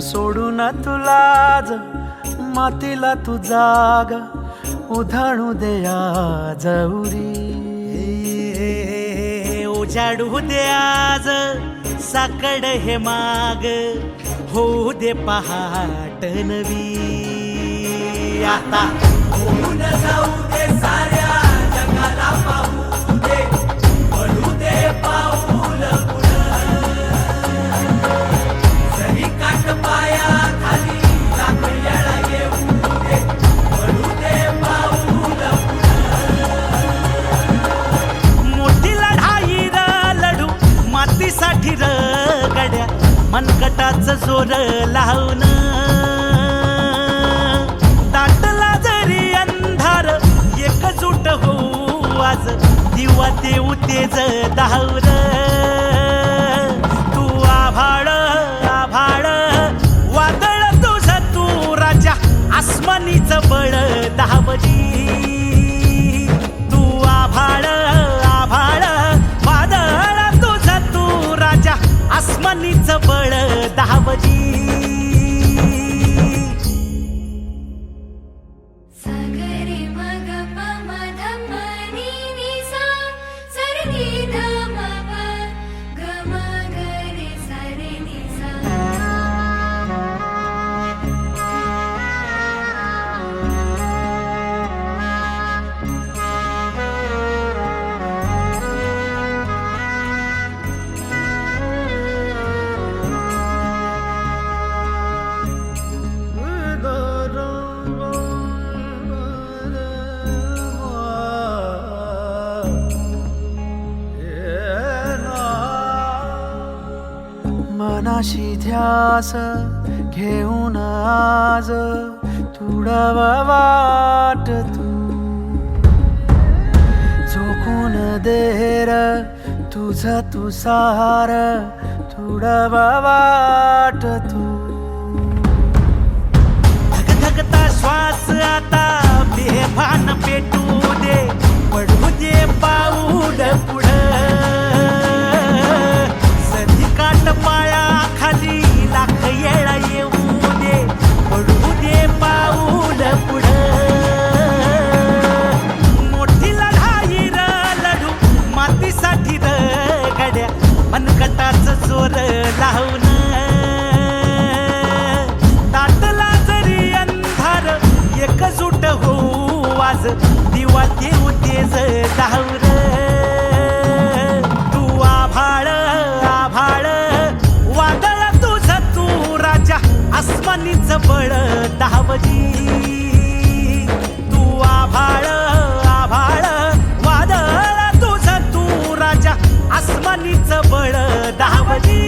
सोडून तुलाज मातीला तू जाग उधाणू दे आज उरी उजाडू दे आज साकड हे माग होऊ दे पहाट नवी आता होऊन जाऊ दे साऱ्या जगाला पाहू दे पडू दे पाऊल पुढं जरी काट पाया खाली लाख येळा येऊ दे पडू दे पाऊल पुढं मोठी लढाई र लढू मातीसाठी र गड्या मनकटाच जोर लावून दाटला जरी अंधार एकजूट होऊ आज दिवा देऊ तेज धावर तू आभाळ आभाळ वादळ तुझ तू राजा आसमानीच बळ दावजी तू आभाळ आभाळ वादळ तुझ तू राजा आसमानीच बळ दावजी मनाशी ध्यास घेऊन आज तुडवा वाट तू झोकून देर तुझ तू सार तुडवा वाट तू धगधगता श्वास आता बेभान पेटू दे पडू दे पाऊल पुढं पाया खाली लाख येळा येऊ दे पडू दे पाऊल पुढं मोठी लढाई र लढू मातीसाठी र गड्या मनकटाच जोर लावून दाटला जरी अंधार एकजूट होऊ आज दिवा देऊ तेज धावर तू आभाळ आभाळ आसमानीच बळ दावजी तू आभाळ आभाळ वादळ तुझ तू राजा आसमानीच बळ दावजी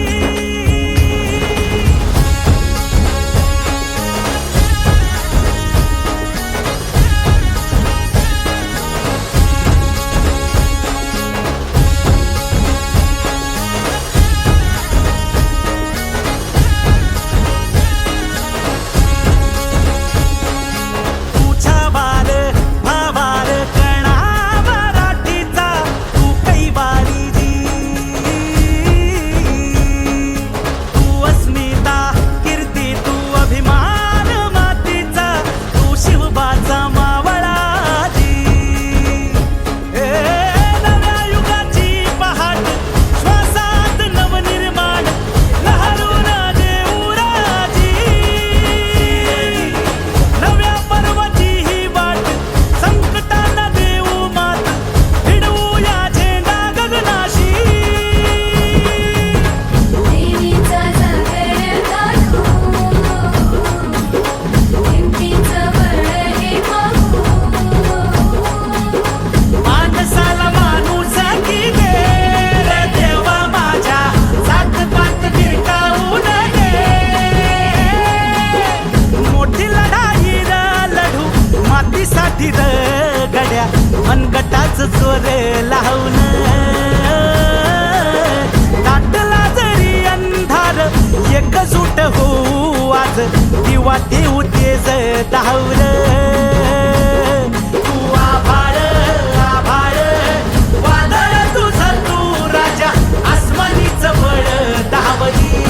गड्या मनगटाच जोर लावून दाटला जरी अंधार एकजूट होऊ आज दिवा देऊ तेज धावर तू आभाळ आभाळ वादळ तुझ तू राजा आसमानीच बळ दावजी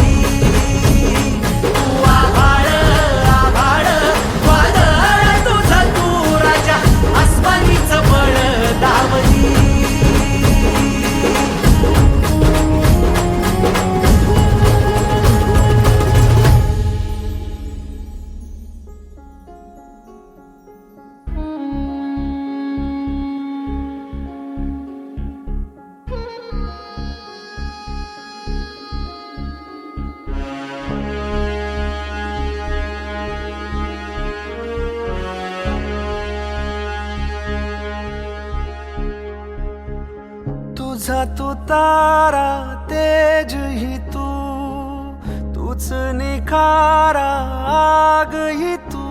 तू तुझा तू तारा तेज ही तू, तूच निखारा आग ही तू.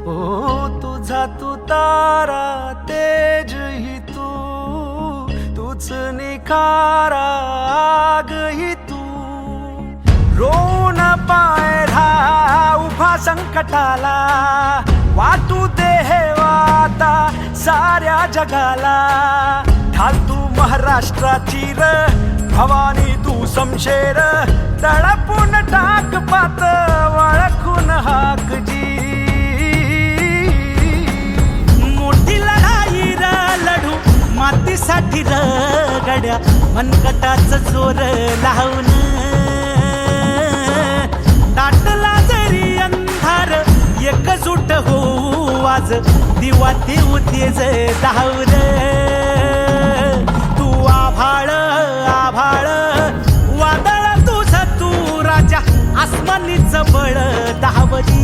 ओ तुझा तू तारा तेज ही तू, तूच निखारा आग ही तू. रोन पायढा उभा संकटाला, वाटू दे हे वाता साऱ्या जगाला. ढाल तू महाराष्ट्राची र भवानी तू समशेर, तळपून टाक पात वळखून हाक जी. मोठी लढाई र लढू मातीसाठी र गड्या, मनकटाच जोर लावून. दाटला जरी अंधार एकजूट होऊ आज, दिवा देऊ तेज धावून. तू आभाळ आभाळ वादळ तुझ तू राजा, आसमानीच बळ धावली.